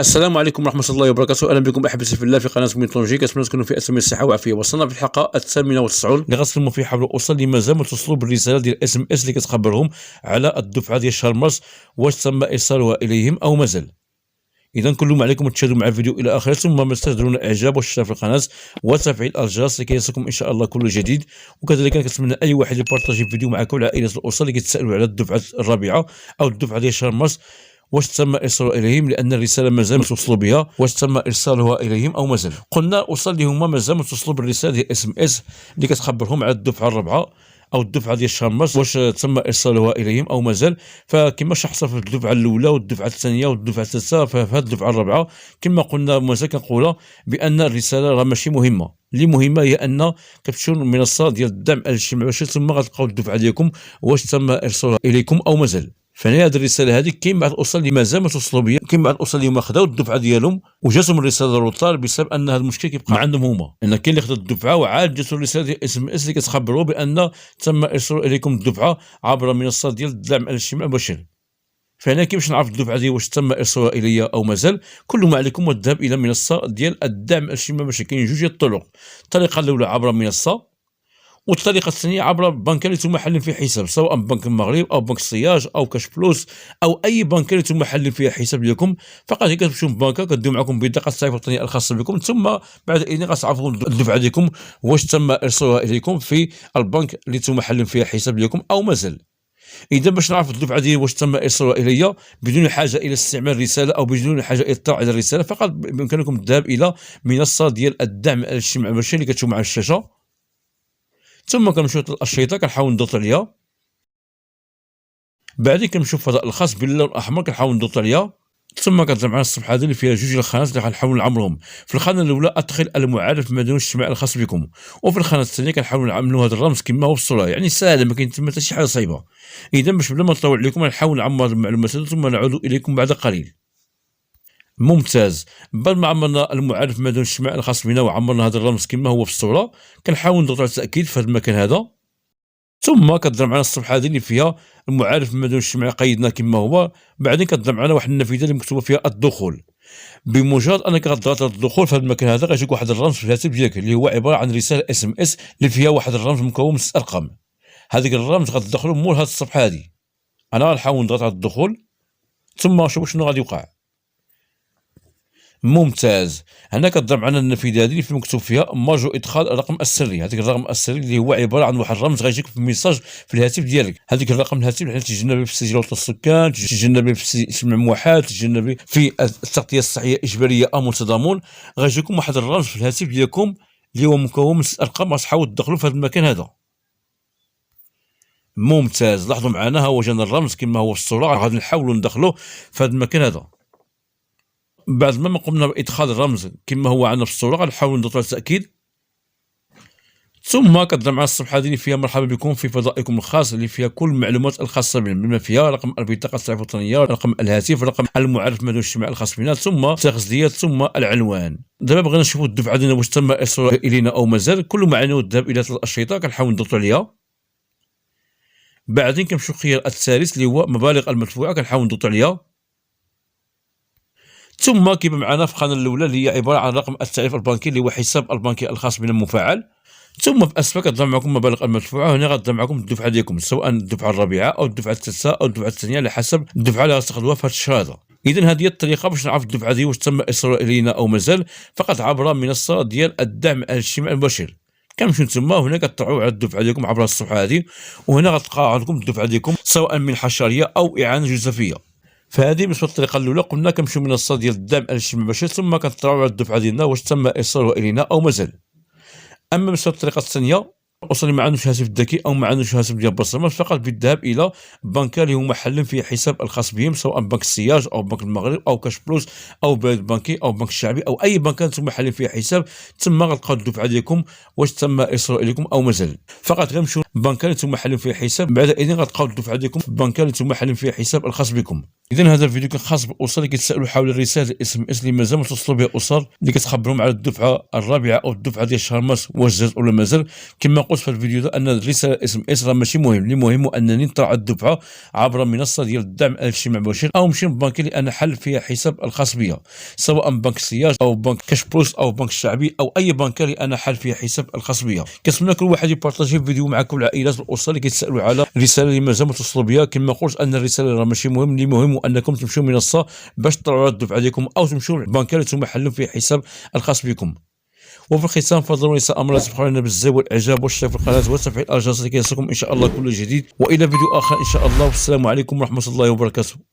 السلام عليكم ورحمة الله وبركاته. أهلا بكم أحبتي في الله في قناة ميثولوجي. كنتمنى تكونوا في أسلم الصحة والعافية. وصلنا في الحلقة 98 اللي غنتكلموا فيها حول الأسر اللي مازال ما توصلوا بالرسالة ديال اس ام اس اللي كتخبرهم على الدفعة ديال شهر مارس، واش تم إرسالها إليهم أو مازال. إذا كل ما عليكم تشاهدوا مع الفيديو إلى آخره، ثم ما تستهدرون الإعجاب والاشتراك في القناة وتفعيل الجرس لكي يصلكم إن شاء الله كل جديد. وكذلك كنتمنى أي واحد يبارطاجي الفيديو مع كل عائلة الأسر اللي كيتسائلوا على الدفعة الرابعة أو الدفعة ديال شهر مارس، واش تم ارسالها اليهم، لان الرساله مازال ما توصلوا بها. واش تم ارسالها اليهم او مازال. قلنا الاسر اللي هما مازال ما توصلوا بالرساله ديال اس ام اس اللي كتخبرهم على الدفعه الرابعه او الدفعه ديال شهر مارس، واش تم ارسالها اليهم او مازال. فكما حصل في الدفعه الاولى والدفعه الثانيه والدفعه الثالثه، ففي هذه الدفعه الرابعه كما قلنا مازال كنقولها بان الرساله راه ماشي مهمه. اللي مهمه هي ان كتمشيو للمنصه ديال الدعم الاجتماعي ثم غتلقاو الدفعه ديالكم واش تم ارسالها اليكم او مازال. فهنا هذه الرساله هذه كاين بعض الاسر اللي مازال ما توصلوا بها، كاين بعض الاسر اللي هما خداو الدفعه ديالهم وجاتهم الرساله روطار بسبب ان هذا المشكل كيبقى عندهم هما، لان كاين اللي خدا الدفعه وعاد جاتو الرساله ديال اس ام اس اللي كتخبروا بان تم ارسال اليكم الدفعه عبر منصه ديال الدعم الاجتماعي المباشر. فهنا كيفاش نعرف الدفعه ديالي واش تم ارسالها الي او مازال؟ كل ما عليكم هو الذهاب الى منصه ديال الدعم الاجتماعي المباشر. كاين جوج ديال الطرق، الطريقه الاولى عبر منصه، والطريقه الثانيه عبر بنك اللي نتوما حالين فيه حساب، سواء بنك المغرب او بنك الصياج او كاش فلوس او اي بنك اللي نتوما حالين فيها حساب ديالكم. فقط هي كتمشيو للبنكه كديروا معكم بطاقه التعريف الوطنيه الخاصه بكم، ثم بعد اذن غتعرفوا الدفعه ديالكم واش تم ارسالها اليكم في البنك اللي نتوما حالين فيها حساب ديالكم او مازال. اذا باش نعرف الدفعه ديالي واش تم ارسالها الي بدون حاجه الى استعمال الرساله او بدون حاجه الى الاطلاع على الرساله، فقط بامكانكم الذهاب الى منصه ديال الدعم الاجتماعي المباشر اللي كتشوفوا على الشاشه، ثم كنمشيو للاشرطه كنحاول نضغط عليها. بعدين كنمشيو في الفضاء الخاص باللون الاحمر كنحاول نضغط عليها، ثم كتظهر معنا الصفحه هذه اللي فيها جوج الخانات اللي غنحاول نعمرهم. في الخانه الاولى ادخل المعرف المدني الاجتماعي الخاص بكم، وفي الخانه الثانيه كنحاولوا نعملوا هذا الرمز كما هو في الصوره، يعني سهله ما كاين تما حتى شي حاجه صعيبه. اذا باش بلا ما نطول عليكم غنحاول نعمر هذه المعلومات ثم نعود اليكم بعد قليل. ممتاز. بعد ما عمرنا المعرف المدني الاجتماعي الخاص بنا وعمرنا هذا الرمز كما هو في الصوره، كنحاول نضغط على التاكيد في هذا المكان هذا، ثم كتظهر معنا الصفحه هذه اللي فيها المعرف المدني الاجتماعي قيدنا كما هو. بعدين كتظهر معنا واحد النافذه اللي مكتوبه فيها الدخول. بمجرد انك غتضغط على الدخول في هذا المكان هذا غيجيك واحد الرمز في الهاتف ديالك اللي هو عباره عن رساله اس ام اس اللي فيها واحد الرمز مكون من 6 ارقام. هذاك الرمز غتدخلوا مول هذه الصفحه هذه. انا غنحاول نضغط على الدخول ثم نشوف شنو غادي يوقع. ممتاز. هنا كتظهر معنا النافذه هذه اللي مكتوب فيها مرجو ادخال الرقم السري. هذاك الرقم السري اللي هو عباره عن واحد الرمز غيجيك في الميساج في الهاتف ديالك. هذاك الرقم الهاتف اللي تجنبي في سجل وطن السكان، تجنبي في اجتماع موحد، تجنبي في التغطيه الصحيه الاجباريه او متضامن، غيجيكم واحد الرمز في الهاتف ديالكم اللي هو مكون من 6 ارقام. غتحاولوا تدخلوا في هذا المكان هذا. ممتاز. لاحظوا معنا ها هو جانا الرمز كما هو في الصوره، غادي نحاولوا ندخلوه في هذا المكان هذا. بعد ما قمنا بادخال الرمز كما هو عندنا في الصوره غنحاول نضغط على التاكيد، ثم كتظهر معنا الصفحه هذه اللي فيها مرحبا بكم في فضائكم الخاص اللي فيها كل المعلومات الخاصه بنا، بما فيها رقم البطاقه التعريف الوطنيه، رقم الهاتف، رقم المعرف المدني الاجتماعي الخاص بنا، ثم التغذيه، ثم العنوان. دابا بغينا نشوفوا الدفعه ديالنا واش تم ارسالها الينا او مازال. كل ما علينا هو الذهاب الى الاشرطه كنحاول نضغطوا عليها. بعدين كنمشيو للخيار الثالث اللي هو مبالغ المدفوعه كنحاول نضغطوا عليها، ثم كيبان معنا في القناه الاولى اللي هي عباره عن رقم التعريف البنكي اللي هو حساب البنكي الخاص بنا المفعل، ثم في اسفل كتظهر معكم مبالغ المدفوعه. هنا غتظهر معكم الدفعه ديالكم سواء الدفعه الرابعه او الدفعه الثالثه او الدفعه الثانيه على حسب الدفعه اللي غتاخذوها في هذا الشهر هذا. اذا هذه هي الطريقه باش نعرف الدفعه ديالي واش تم ارسالها الينا او مازال، فقط عبر منصه ديال الدعم الاجتماعي المباشر. كنمشيو تما وهنا كتطلعوا على الدفعه ديالكم عبر الصفحه هذه، وهنا غتلقاو عندكم الدفعه ديالكم سواء من حشريه او اعانه جزافيه. فهذه بالنسبه للطريقه الاولى. قلنا كنمشيو منصه ديال الدعم الاجتماعي المباشر ثم كنطلعوا على الدفعه ديالنا واش تم ارسالها الينا او مازال. اما بالنسبه للطريقه الثانيه، وصل ما عندوش هاتف ذكي او ما عندوش هاتف ديال البصمات، فقط بالذهاب الى بنكه اللي هما محلين فيه حساب الخاص بهم، سواء بنك الصياج او بنك المغرب او كاش فلوس او بلاد بنكي او بنك الشعبي او اي بنك انتم محلين فيه حساب. ثم غتلقاو الدفعه ديالكم واش تم ارسالها اليكم او مازال. فقط غنمشيو البنكه اللي نتوما حالين فيها حساب، بعد اذن غتلقاو الدفعه ديالكم في البنكه اللي نتوما حالين فيها حساب الخاص بكم. اذا هذا الفيديو كان خاص بالاسر اللي كيتسالوا حول الرساله اس ام اس اللي مازال ما توصلوا بها الاسر اللي كتخبرهم على الدفعه الرابعه او الدفعه ديال شهر مارس واش جات ولا مازال. كما قلت في الفيديو ده ان الرساله اس ام اس راه ماشي مهم، اللي مهم هو انني نطلع على الدفعه عبر منصه ديال الدعم الاجتماعي المباشر او نمشي للبنك اللي انا حل فيها حساب الخاص بيا، سواء بنك السياج او بنك كاش بلوس او بنك الشعبي او اي بنك اللي انا حل فيها حساب الخاص بيا. كنتمنى كل واحد يبارطاجي الفيديو مع كل العائلات والاسر اللي كيتسالوا على الرساله اللي مازال ما توصلوا بها. كما قلت ان الرساله راه ماشي مهم، اللي مهم هو انكم تمشيو منصه باش تطلعوا على الدفعه ديالكم او تمشيو للبنك اللي نتوما حلوا فيه حساب الخاص بكم. وفي الختام فضلوا نساء امر تبقوا لنا بالزر والاعجاب والاشتراك في القناه وتفعيل الجرس لكي يصلكم ان شاء الله كل جديد، والى فيديو اخر ان شاء الله. والسلام عليكم ورحمه الله وبركاته.